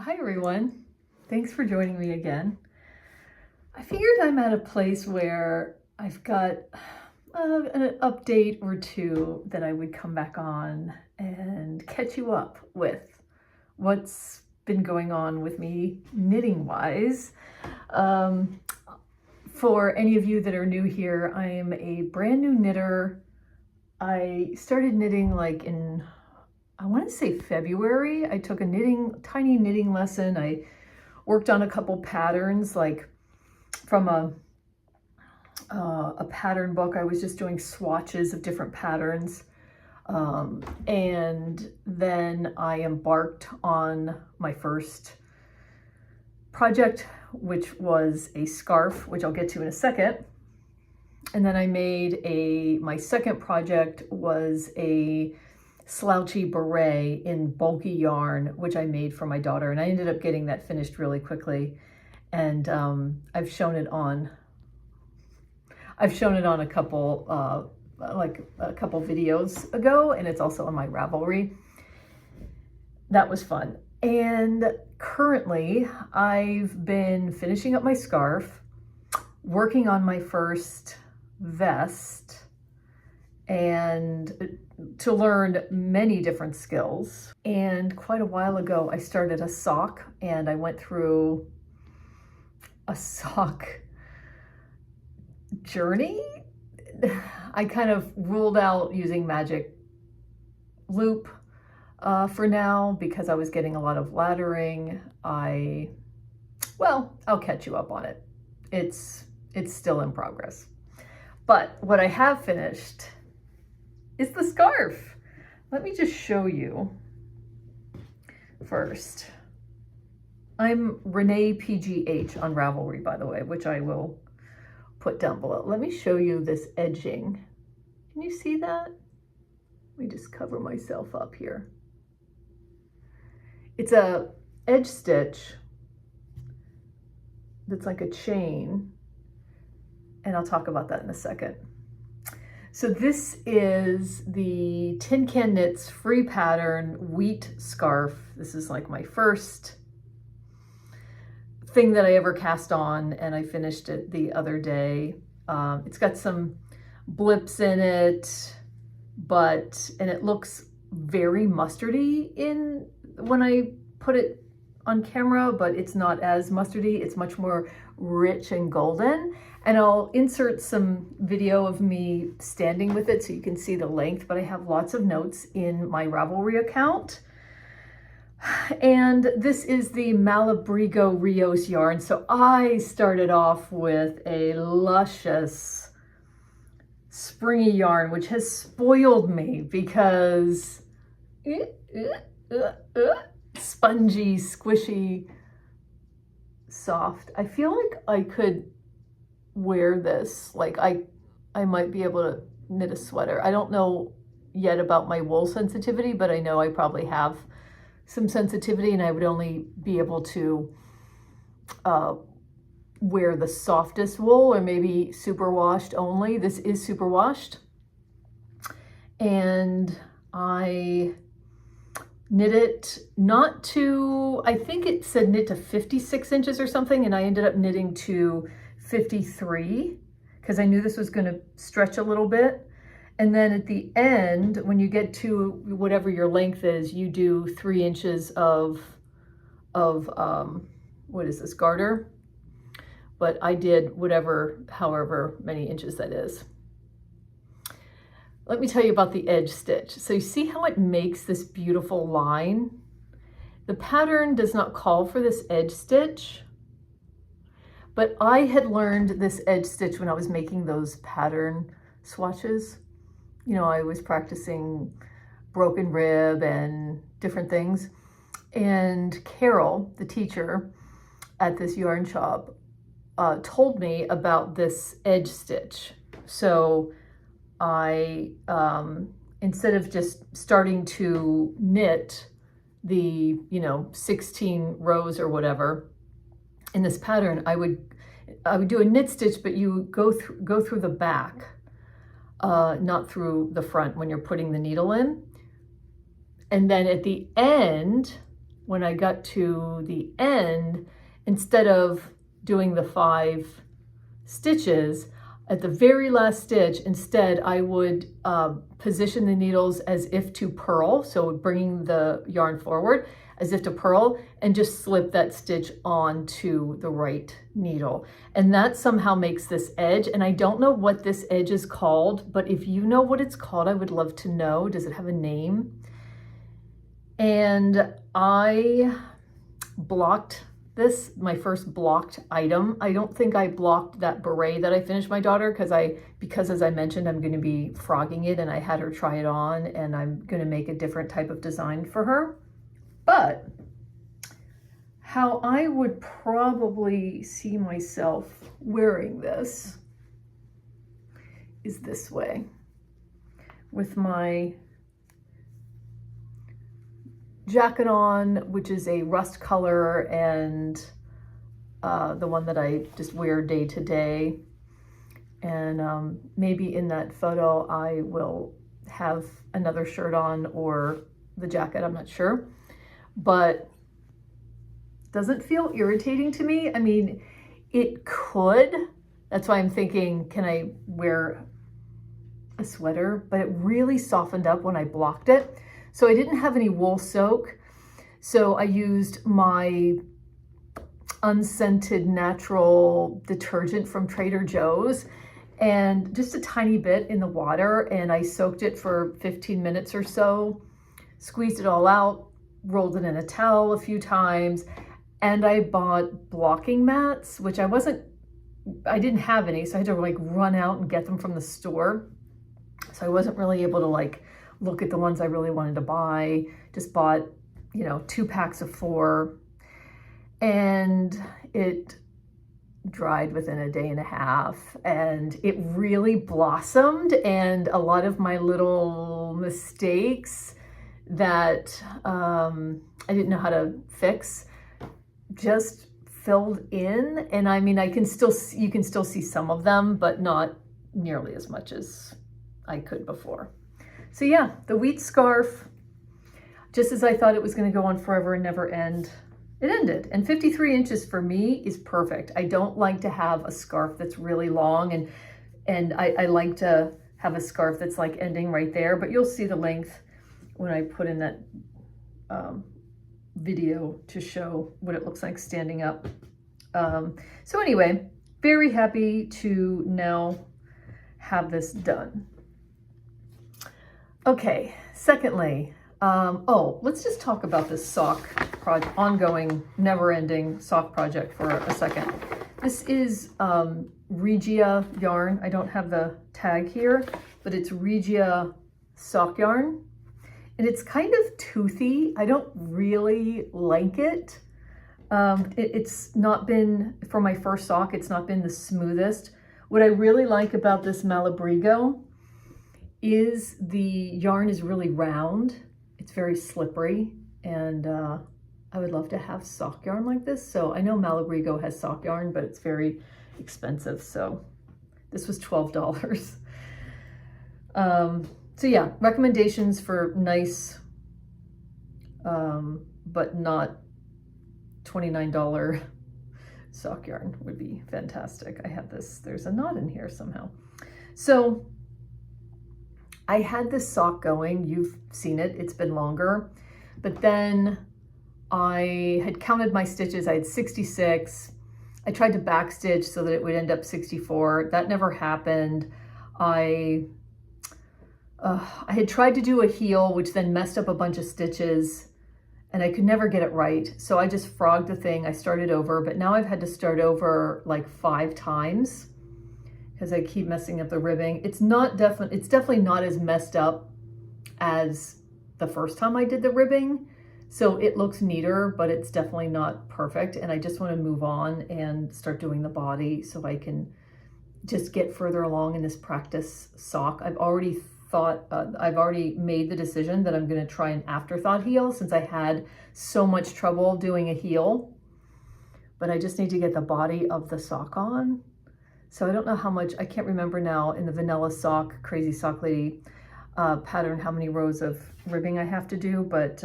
Hi everyone, thanks for joining me again. I figured I'm at a place where I've got an update or two that I would come back on and catch you up with what's been going on with me knitting wise. For any of you that are new here, I am a brand new knitter. I started knitting like in, I want to say February. I took a tiny knitting lesson. I worked on a couple patterns, like from a pattern book. I was just doing swatches of different patterns. And then I embarked on my first project, which was a scarf, which I'll get to in a second. And then I made my second project was a slouchy beret in bulky yarn, which I made for my daughter. And I ended up getting that finished really quickly. And I've shown it on a couple, a couple videos ago, and it's also on my Ravelry. That was fun. And currently I've been finishing up my scarf, working on my first vest, and to learn many different skills. And quite a while ago, I started a sock, and I went through a sock journey. I kind of ruled out using magic loop for now because I was getting a lot of laddering. Well, I'll catch you up on it. It's still in progress. But what I have finished is the scarf. Let me just show you first. I'm ReneePgh on Ravelry, by the way, which I will put down below. Let me show you this edging. Can you see that? Let me just cover myself up here. It's a edge stitch that's like a chain, and I'll talk about that in a second. So this is the Tin Can Knits free pattern wheat scarf. This is like my first thing that I ever cast on, and I finished it the other day. It's got some blips in it, and it looks very mustardy when I put it on camera, but it's not as mustardy. It's much more rich and golden. And I'll insert some video of me standing with it so you can see the length, but I have lots of notes in my Ravelry account. And this is the Malabrigo Rios yarn. So I started off with a luscious springy yarn, which has spoiled me because spongy, squishy, soft. I feel like I could wear this. Like I might be able to knit a sweater. I don't know yet about my wool sensitivity, but I know I probably have some sensitivity, and I would only be able to wear the softest wool, or maybe superwashed only. This is superwashed. And I knit it not to, I think it said knit to 56 inches or something, and I ended up knitting to 53 because I knew this was going to stretch a little bit. And then at the end, when you get to whatever your length is, you do 3 inches of what is this, garter? But I did however many inches that is. Let me tell you about the edge stitch. So you see how it makes this beautiful line? The pattern does not call for this edge stitch, but I had learned this edge stitch when I was making those pattern swatches. You know, I was practicing broken rib and different things. And Carol, the teacher at this yarn shop, told me about this edge stitch. So I, instead of just starting to knit the, 16 rows or whatever in this pattern, I would do a knit stitch, but you go through the back, not through the front when you're putting the needle in. And then at the end, when I got to the end, instead of doing the 5 stitches, at the very last stitch, instead I would position the needles as if to purl, so bringing the yarn forward as if to purl, and just slip that stitch onto the right needle. And that somehow makes this edge, and I don't know what this edge is called, but if you know what it's called, I would love to know. Does it have a name? And I blocked this, my first blocked item. I don't think I blocked that beret that I finished my daughter because as I mentioned, I'm going to be frogging it, and I had her try it on, and I'm going to make a different type of design for her. But how I would probably see myself wearing this is this way, with my jacket on, which is a rust color, and the one that I just wear day to day. And maybe in that photo I will have another shirt on or the jacket, I'm not sure. But doesn't feel irritating to me. I mean, it could. That's why I'm thinking, can I wear a sweater? But it really softened up when I blocked it. So I didn't have any wool soak. So I used my unscented natural detergent from Trader Joe's, and just a tiny bit in the water, and I soaked it for 15 minutes or so, squeezed it all out, rolled it in a towel a few times, and I bought blocking mats, which I didn't have any, so I had to like run out and get them from the store. So I wasn't really able to like look at the ones I really wanted to buy. Just bought, 2 packs of 4, and it dried within a day and a half, and it really blossomed, and a lot of my little mistakes that I didn't know how to fix just filled in. And I mean, you can still see some of them, but not nearly as much as I could before. So yeah, the wheat scarf, just as I thought it was going to go on forever and never end, it ended. And 53 inches for me is perfect. I don't like to have a scarf that's really long, and I like to have a scarf that's like ending right there, but you'll see the length when I put in that video to show what it looks like standing up. So anyway, very happy to now have this done. Okay, secondly, let's just talk about this sock project, ongoing, never-ending sock project for a second. This is Regia yarn. I don't have the tag here, but it's Regia sock yarn. And it's kind of toothy. I don't really like it. It's not been, for my first sock, it's not been the smoothest. What I really like about this Malabrigo is the yarn is really round. It's very slippery, and I would love to have sock yarn like this. So I know Malabrigo has sock yarn, but it's very expensive. So this was $12. So yeah, recommendations for nice, but not $29 sock yarn would be fantastic. I have this, there's a knot in here somehow. So I had this sock going, you've seen it, it's been longer, but then I had counted my stitches, I had 66. I tried to backstitch so that it would end up 64. That never happened. I had tried to do a heel, which then messed up a bunch of stitches, and I could never get it right. So I just frogged the thing. I started over, but now I've had to start over like 5 times because I keep messing up the ribbing. It's definitely not as messed up as the first time I did the ribbing. So it looks neater, but it's definitely not perfect. And I just want to move on and start doing the body so I can just get further along in this practice sock. I've already made the decision that I'm going to try an afterthought heel, since I had so much trouble doing a heel, but I just need to get the body of the sock on. So I don't know how much, I can't remember now in the vanilla sock, Crazy Sock Lady pattern, how many rows of ribbing I have to do, but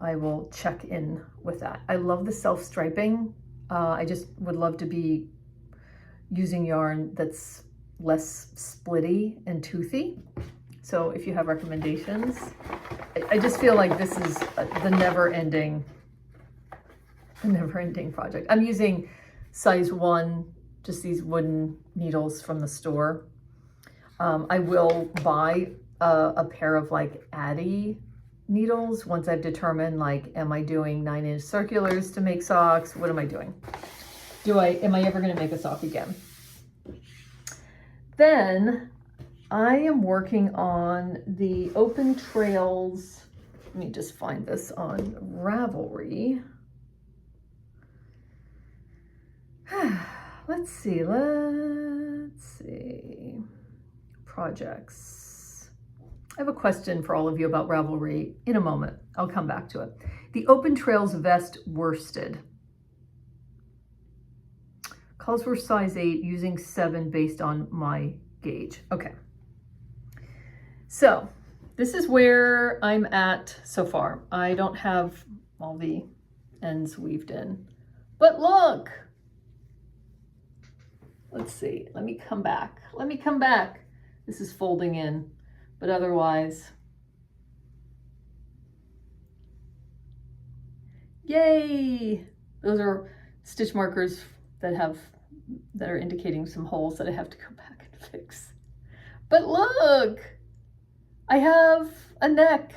I will check in with that. I love the self-striping. I just would love to be using yarn that's less splitty and toothy. So if you have recommendations, I just feel like this is the never-ending project. I'm using size 1, just these wooden needles from the store. I will buy a pair of like Addy needles once I've determined, like, am I doing 9-inch circulars to make socks? What am I doing? Am I ever going to make a sock again? Then I am working on the Open Trails. Let me just find this on Ravelry. Let's see. Projects. I have a question for all of you about Ravelry in a moment. I'll come back to it. The Open Trails vest worsted. Calls for size 8, using 7 based on my gauge. Okay. So this is where I'm at so far. I don't have all the ends weaved in, but look, let's see. Let me come back. This is folding in, but otherwise, yay! Those are stitch markers that are indicating some holes that I have to go back and fix. But look, I have a neck.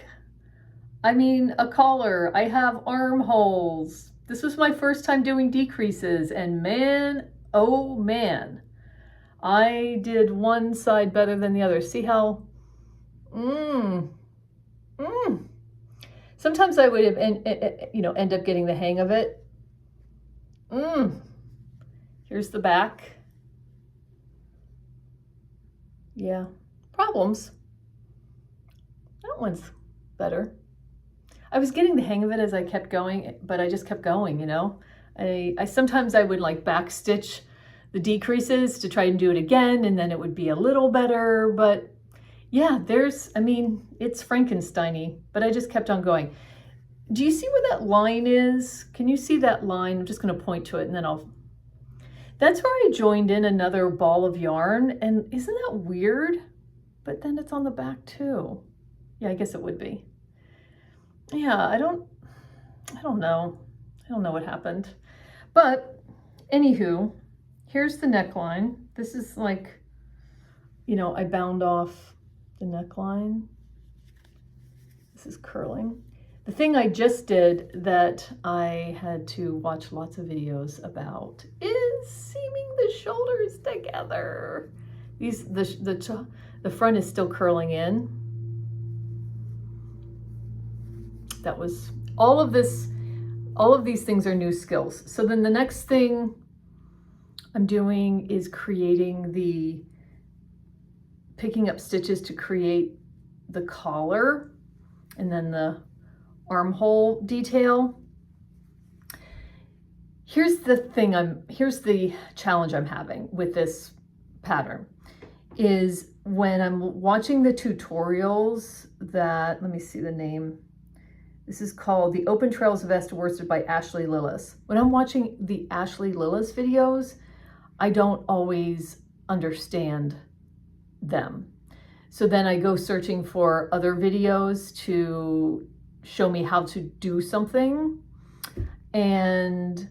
I mean, a collar. I have armholes. This was my first time doing decreases, and man, oh man, I did one side better than the other. See how, sometimes I would have, end up getting the hang of it. Here's the back. Yeah, problems. That one's better. I was getting the hang of it as I kept going, but I just kept going, you know. I sometimes I would like backstitch the decreases to try and do it again, and then it would be a little better. But yeah, it's Frankenstein-y, but I just kept on going. Do you see where that line is? Can you see that line? I'm just going to point to it, and then that's where I joined in another ball of yarn. And isn't that weird? But then it's on the back too. Yeah, I guess it would be. Yeah, I don't know. I don't know what happened. But anywho, here's the neckline. This is like, I bound off the neckline. This is curling. The thing I just did that I had to watch lots of videos about is seaming the shoulders together. The front is still curling in. That was all of these things are new skills. So then the next thing I'm doing is picking up stitches to create the collar and then the armhole detail. Here's the challenge I'm having with this pattern is when I'm watching the tutorials let me see the name. This is called the Open Trails Vest Worsted by Ashley Lillis. When I'm watching the Ashley Lillis videos, I don't always understand them. So then I go searching for other videos to show me how to do something. And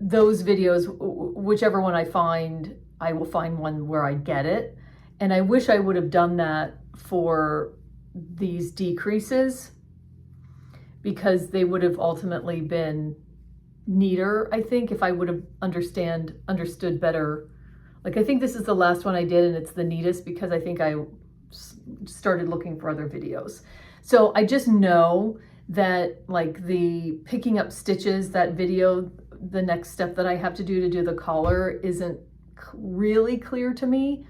those videos, whichever one I find, I will find one where I get it. And I wish I would have done that for these decreases, because they would have ultimately been neater, I think, if I would have understood better. Like, I think this is the last one I did, and it's the neatest because I think I started looking for other videos. So I just know that, like, the picking up stitches, that video, the next step that I have to do the collar isn't really clear to me.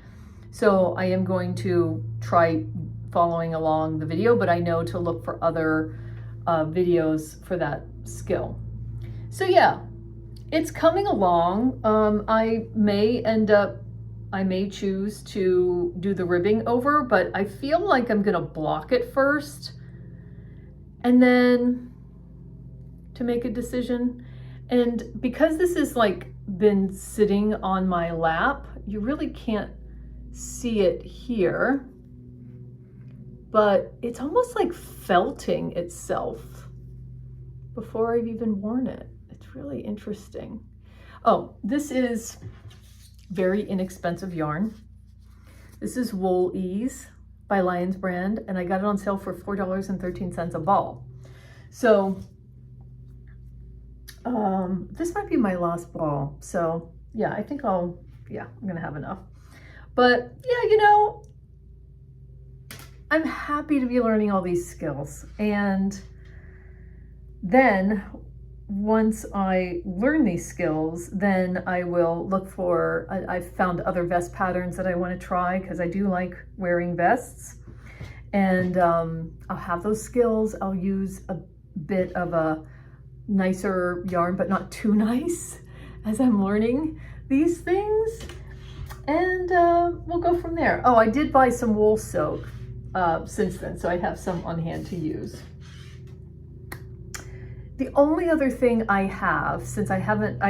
So I am going to try following along the video, but I know to look for other videos for that skill. So yeah, it's coming along. I may choose to do the ribbing over, but I feel like I'm gonna block it first and then to make a decision. And because this is like been sitting on my lap, you really can't see it here, but it's almost like felting itself before I've even worn it. It's really interesting. Oh, this is very inexpensive yarn. This is Wool Ease by Lions Brand, and I got it on sale for $4.13 a ball. So this might be my last ball. So yeah, I think I'm gonna have enough. But yeah, you know, I'm happy to be learning all these skills. And then once I learn these skills, then I will look for, I've found other vest patterns that I want to try because I do like wearing vests. And I'll have those skills. I'll use a bit of a nicer yarn, but not too nice as I'm learning these things. And we'll go from there. Oh, I did buy some wool soak since then, so I have some on hand to use. The only other thing I have, since I have an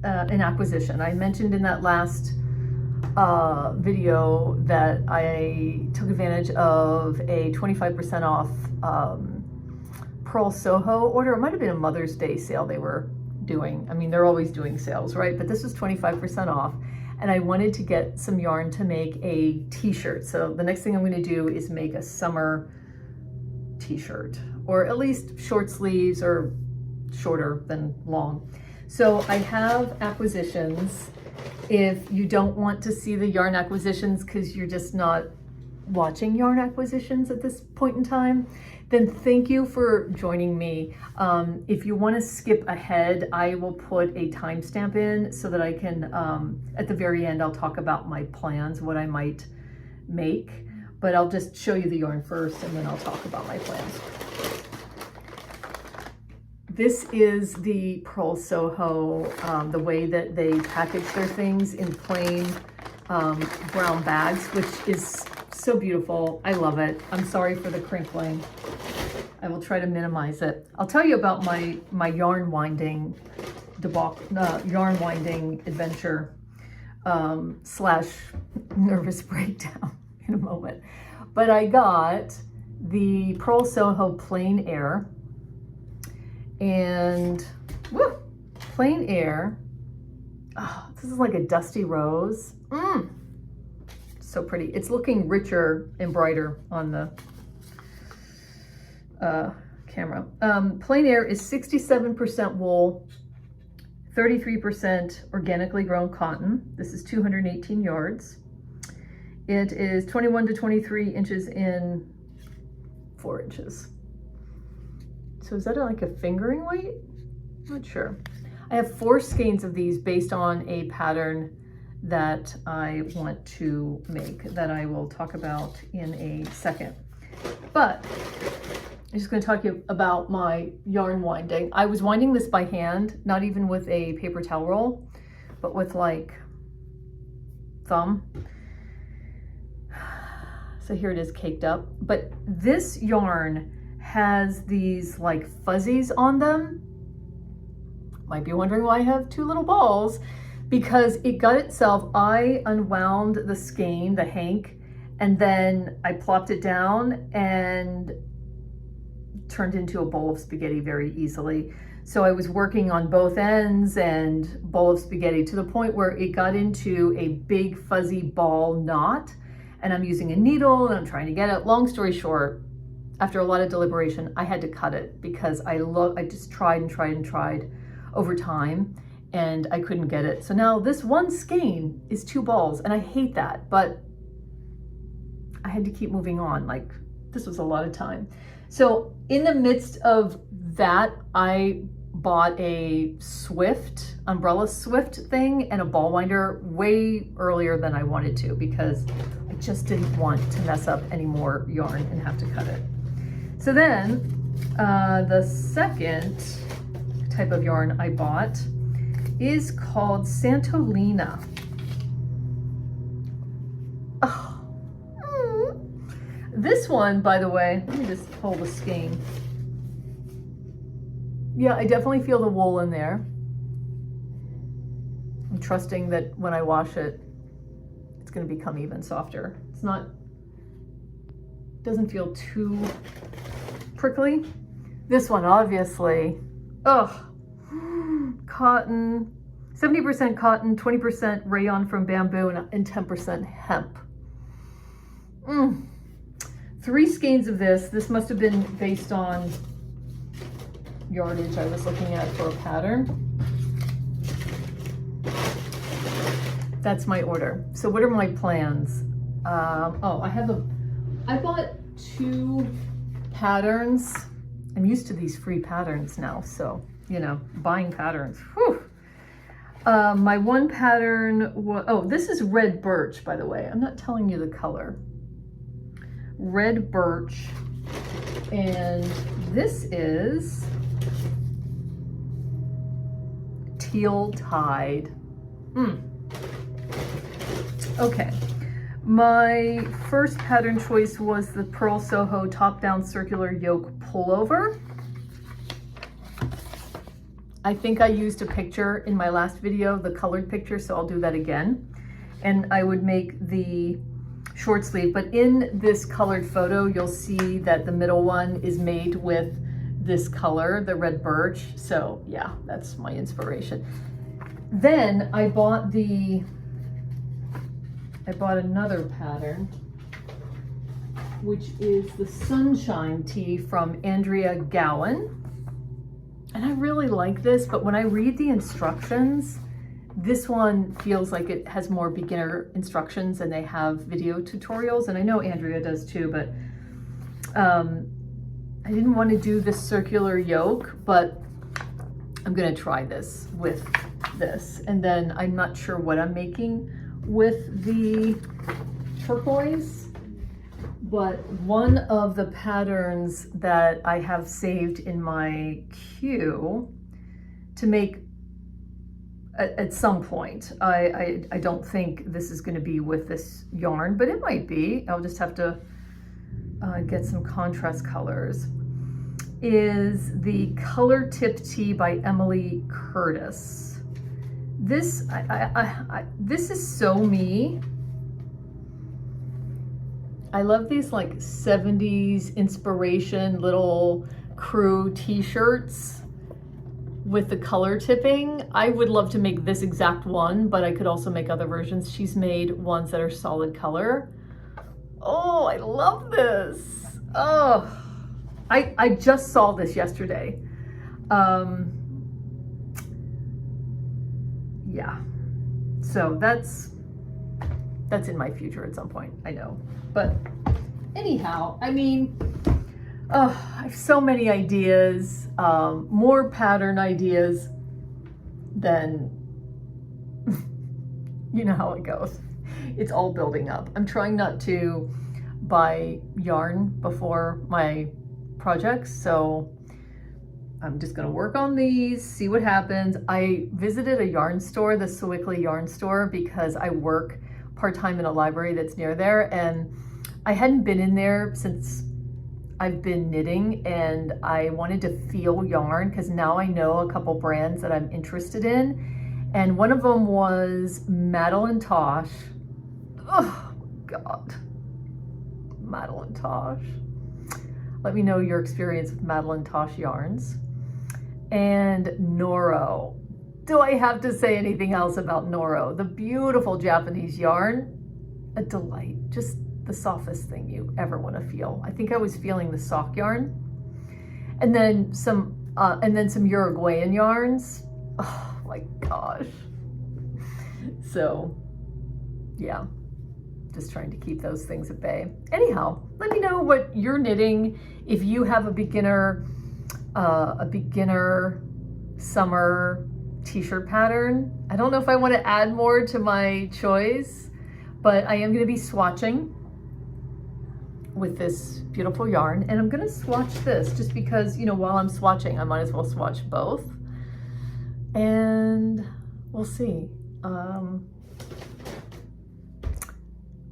acquisition. I mentioned in that last video that I took advantage of a 25% off Pearl Soho order. It might have been a Mother's Day sale they were doing. I mean, they're always doing sales, right? But this was 25% off. And I wanted to get some yarn to make a t-shirt. So the next thing I'm going to do is make a summer t-shirt, or at least short sleeves or shorter than long. So I have acquisitions. If you don't want to see the yarn acquisitions because you're just not watching yarn acquisitions at this point in time, then thank you for joining me. If you want to skip ahead, I will put a timestamp in so that I can, at the very end, I'll talk about my plans, what I might make, but I'll just show you the yarn first and then I'll talk about my plans. This is the Pearl Soho, the way that they package their things in plain brown bags, which is so beautiful. I love it. I'm sorry for the crinkling. I will try to minimize it. I'll tell you about my yarn winding yarn winding adventure slash nervous breakdown in a moment. But I got the Pearl Soho Plain Air, and woo, Plain Air. Oh, this is like a dusty rose. So pretty. It's looking richer and brighter on the camera. Plain Air is 67% wool, 33% organically grown cotton. This is 218 yards. It is 21 to 23 inches in 4 inches. So is that like a fingering weight? Not sure. I have 4 skeins of these based on a pattern that I want to make that I will talk about in a second. But I'm just going to talk to you about my yarn winding. I was winding this by hand, not even with a paper towel roll, but with like thumb. So here it is caked up. But this yarn has these like fuzzies on them. Might be wondering why I have 2 little balls, because it got itself, I unwound the skein, the hank, and then I plopped it down and turned into a bowl of spaghetti very easily. So I was working on both ends and bowl of spaghetti to the point where it got into a big fuzzy ball knot, and I'm using a needle and I'm trying to get it. Long story short, after a lot of deliberation, I had to cut it because I just tried and tried and tried over time, and I couldn't get it. So now this one skein is 2 balls, and I hate that, but I had to keep moving on. Like, this was a lot of time. So in the midst of that, I bought a Swift, umbrella Swift thing and a ball winder way earlier than I wanted to, because I just didn't want to mess up any more yarn and have to cut it. So then the second type of yarn I bought is called Santolina. Oh. This one, by the way, let me just hold the skein. Yeah, I definitely feel the wool in there. I'm trusting that when I wash it, it's going to become even softer. It's not, doesn't feel too prickly. This one, obviously, cotton, 70% cotton, 20% rayon from bamboo, and 10% hemp. 3 skeins of this. This must have been based on yardage I was looking at for a pattern. That's my order. So what are my plans? I bought 2 patterns. I'm used to these free patterns now, so, you know, buying patterns. Whew. My one pattern was, this is red birch, by the way. I'm not telling you the color. Red birch, and this is teal tide. Okay, my first pattern choice was the Pearl Soho top-down circular yoke pullover. I think I used a picture in my last video, the colored picture, so I'll do that again. And I would make the short sleeve, but in this colored photo, you'll see that the middle one is made with this color, the red birch. So yeah, that's my inspiration. Then I bought another pattern, which is the Sunshine Tee from Andrea Gowan. And I really like this, but when I read the instructions, this one feels like it has more beginner instructions and they have video tutorials. And I know Andrea does too, but I didn't want to do the circular yoke, but I'm gonna try this with this. And then I'm not sure what I'm making with the turquoise, but one of the patterns that I have saved in my queue to make at some point, I don't think this is going to be with this yarn, but it might be. I'll just have to get some contrast colors, is the Color Tip Tee by Emily Curtis. This, this is so me. I love these like 70s inspiration little crew t-shirts with the color tipping. I would love to make this exact one, but I could also make other versions. She's made ones that are solid color. Oh, I love this. Oh, I just saw this yesterday. Yeah, so that's in my future at some point, I know. But anyhow, I mean, I have so many ideas, more pattern ideas than, you know how it goes. It's all building up. I'm trying not to buy yarn before my projects, so I'm just gonna work on these, see what happens. I visited a yarn store, the Sewickley yarn store, because I work part-time in a library that's near there, and I hadn't been in there since I've been knitting, and I wanted to feel yarn because now I know a couple brands that I'm interested in, and one of them was Madeline Tosh. Oh God, Madeline Tosh. Let me know your experience with Madeline Tosh yarns. And Noro. Do I have to say anything else about Noro? The beautiful Japanese yarn, a delight, just the softest thing you ever want to feel. I think I was feeling the sock yarn, and then some Uruguayan yarns. Oh my gosh. So yeah, just trying to keep those things at bay. Anyhow, let me know what you're knitting. If you have a beginner summer t-shirt pattern. I don't know if I want to add more to my choice, but I am going to be swatching with this beautiful yarn, and I'm going to swatch this just because, you know, while I'm swatching, I might as well swatch both, and we'll see.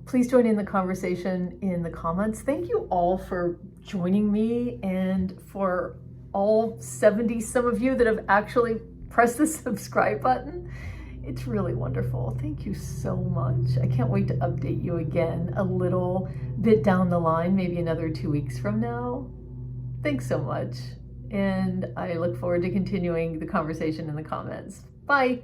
Please join in the conversation in the comments. Thank you all for joining me and for all 70 some of you that have actually pressed the subscribe button. It's really wonderful. Thank you so much. I can't wait to update you again a little bit down the line, maybe another 2 weeks from now. Thanks so much. And I look forward to continuing the conversation in the comments. Bye.